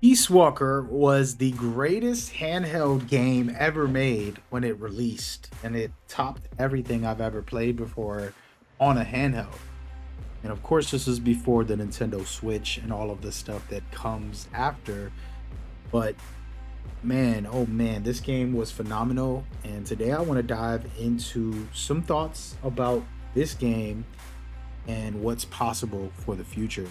Peace Walker was the greatest handheld game ever made when it released, and it topped everything I've ever played before on a handheld. And of course, this is before the Nintendo Switch and all of the stuff that comes after. But man, oh man, this game was phenomenal. And today I want to dive into some thoughts about this game and what's possible for the future.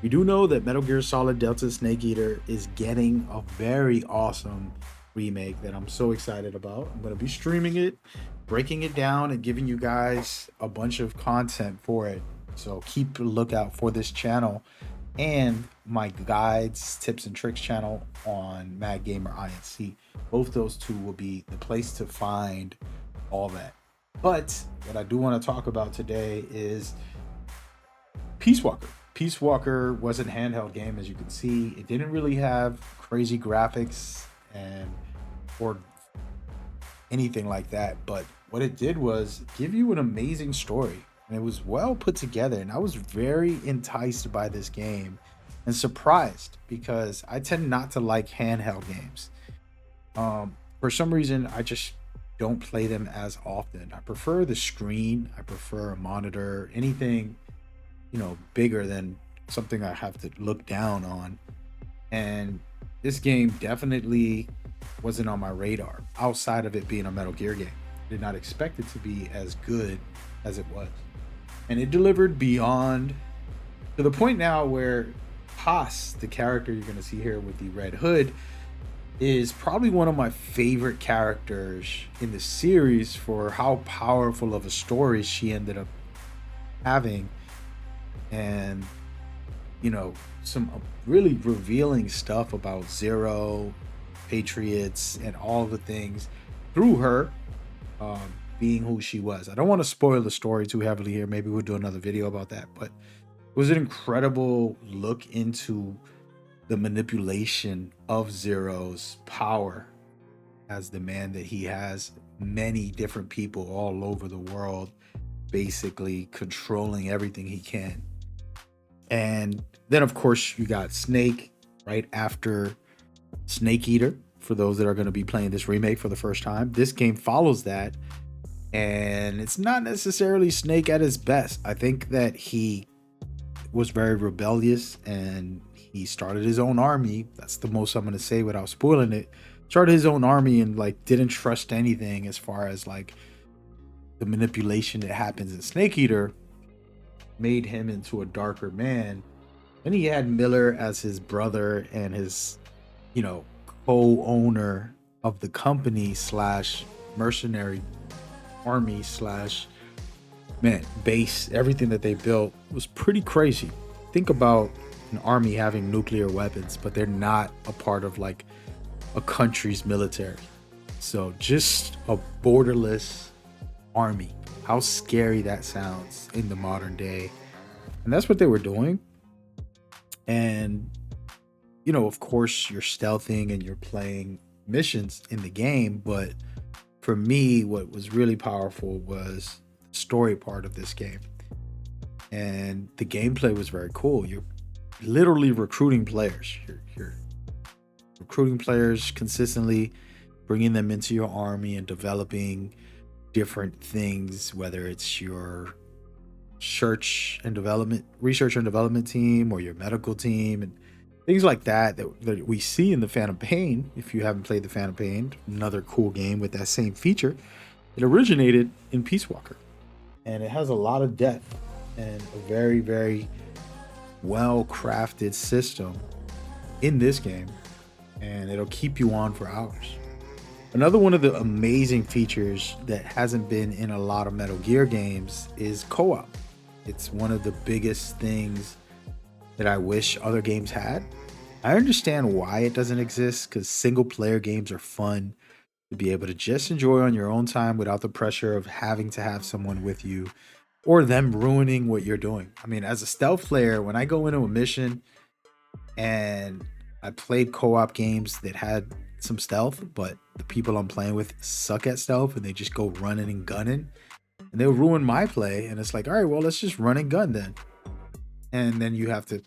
We do know that Metal Gear Solid Delta Snake Eater is getting a very awesome remake that I'm so excited about. I'm going to be streaming it, breaking it down, and giving you guys a bunch of content for it. So keep a lookout for this channel and my guides, tips, and tricks channel on Mad Gamer INC. Both those two will be the place to find all that. But what I do want to talk about today is Peace Walker. Peace Walker was a handheld game, as you can see. It didn't really have crazy graphics and or anything like that, but what it did was give you an amazing story, and it was well put together. And I was very enticed by this game and surprised because I tend not to like handheld games. For some reason, I just don't play them as often. I prefer the screen. I prefer a monitor, anything bigger than something I have to look down on. And this game definitely wasn't on my radar outside of it being a Metal Gear game. Did not expect it to be as good as it was. And it delivered beyond, to the point now where Haas, the character you're going to see here with the red hood, is probably one of my favorite characters in the series for how powerful of a story she ended up having. And some really revealing stuff about Zero, Patriots, and all the things through her being who she was. I don't want to spoil the story too heavily here. Maybe we'll do another video about that, but it was an incredible look into the manipulation of Zero's power as the man that he has many different people all over the world basically controlling everything he can. And then of course you got Snake right after Snake Eater. For those that are going to be playing this remake for the first time, this game follows that, and it's not necessarily Snake at his best. I think that he was very rebellious and he started his own army. That's the most I'm going to say without spoiling it. Started his own army and didn't trust anything as far as the manipulation that happens in Snake Eater made him into a darker man. And he had Miller as his brother and his, co-owner of the company slash mercenary army slash base. Everything that they built was pretty crazy. Think about an army having nuclear weapons, but they're not a part of a country's military. So just a borderless army. How scary that sounds in the modern day. And that's what they were doing. And of course you're stealthing and you're playing missions in the game, but for me what was really powerful was the story part of this game. And the gameplay was very cool. You're literally recruiting players. You're recruiting players consistently, bringing them into your army and developing different things, whether it's your research and development team or your medical team and things like that we see in the Phantom Pain. If you haven't played the Phantom Pain, another cool game with that same feature, it originated in Peace Walker, and it has a lot of depth and a very, very well crafted system in this game, and it'll keep you on for hours. Another one of the amazing features that hasn't been in a lot of Metal Gear games is co-op. It's one of the biggest things that I wish other games had. I understand why it doesn't exist, because single player games are fun to be able to just enjoy on your own time without the pressure of having to have someone with you or them ruining what you're doing. I mean, as a stealth player, when I go into a mission and I played co-op games that had some stealth, but the people I'm playing with suck at stealth and they just go running and gunning, and they'll ruin my play. And it's all right, well, let's just run and gun then. And then you have to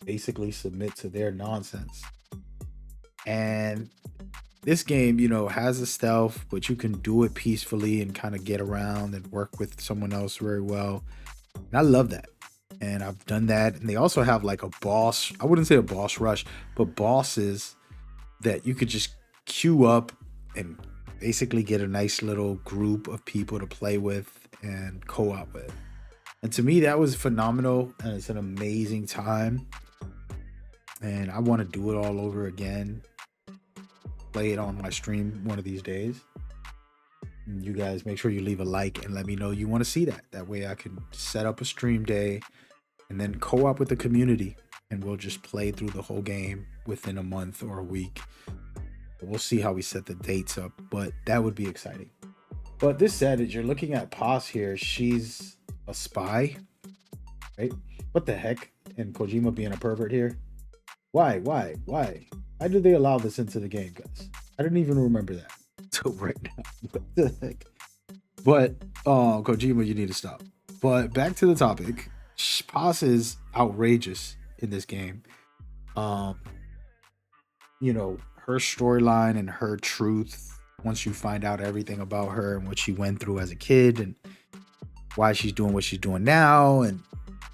basically submit to their nonsense. And this game, you know, has a stealth, but you can do it peacefully and kind of get around and work with someone else very well. And I love that. And I've done that. And they also have like a boss, I wouldn't say a boss rush, but bosses that you could just queue up and basically get a nice little group of people to play with and co-op with. And to me, that was phenomenal. And it's an amazing time. And I want to do it all over again. Play it on my stream one of these days. And you guys make sure you leave a like and let me know you want to see that. That way I can set up a stream day and then co-op with the community, and we'll just play through the whole game within a month or a week. We'll see how we set the dates up, but that would be exciting. But this said, as you're looking at Paz here, she's a spy, right? What the heck? And Kojima being a pervert here? Why did they allow this into the game, guys? I didn't even remember that until right now. What the heck? But Kojima, you need to stop. But back to the topic. Paz is outrageous in this game. You know, her storyline and her truth, once you find out everything about her and what she went through as a kid and why she's doing what she's doing now, and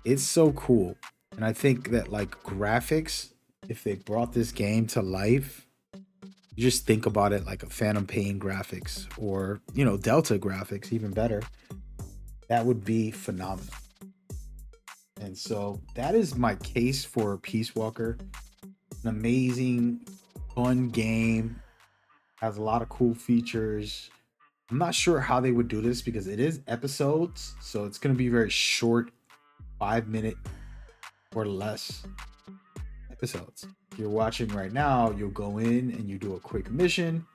it's so cool. And I think that like graphics, if they brought this game to life, you just think about it like a Phantom Pain graphics or, you know, Delta graphics, even better. That would be phenomenal. And so that is my case for Peace Walker. An amazing, fun game. Has a lot of cool features. I'm not sure how they would do this because it is episodes. So it's going to be very short, 5-minute or less episodes. If you're watching right now, you'll go in and you do a quick mission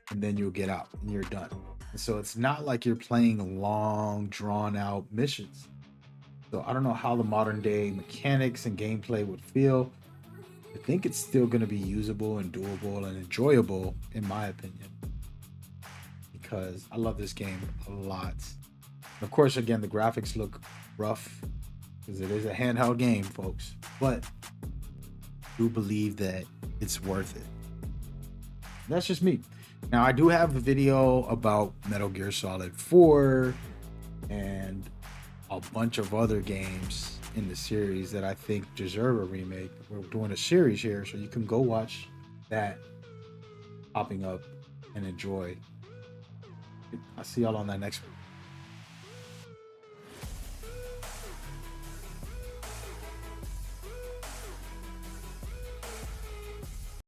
and then you'll get out and you're done. And so it's not like you're playing long, drawn out missions. So I don't know how the modern day mechanics and gameplay would feel. I think it's still going to be usable and doable and enjoyable, in my opinion, because I love this game a lot. And of course, again, the graphics look rough because it is a handheld game, folks, but I do believe that it's worth it. That's just me. Now, I do have a video about Metal Gear Solid 4 and a bunch of other games in the series that I think deserve a remake. We're doing a series here, so you can go watch that popping up and enjoy. I'll see y'all on that next one.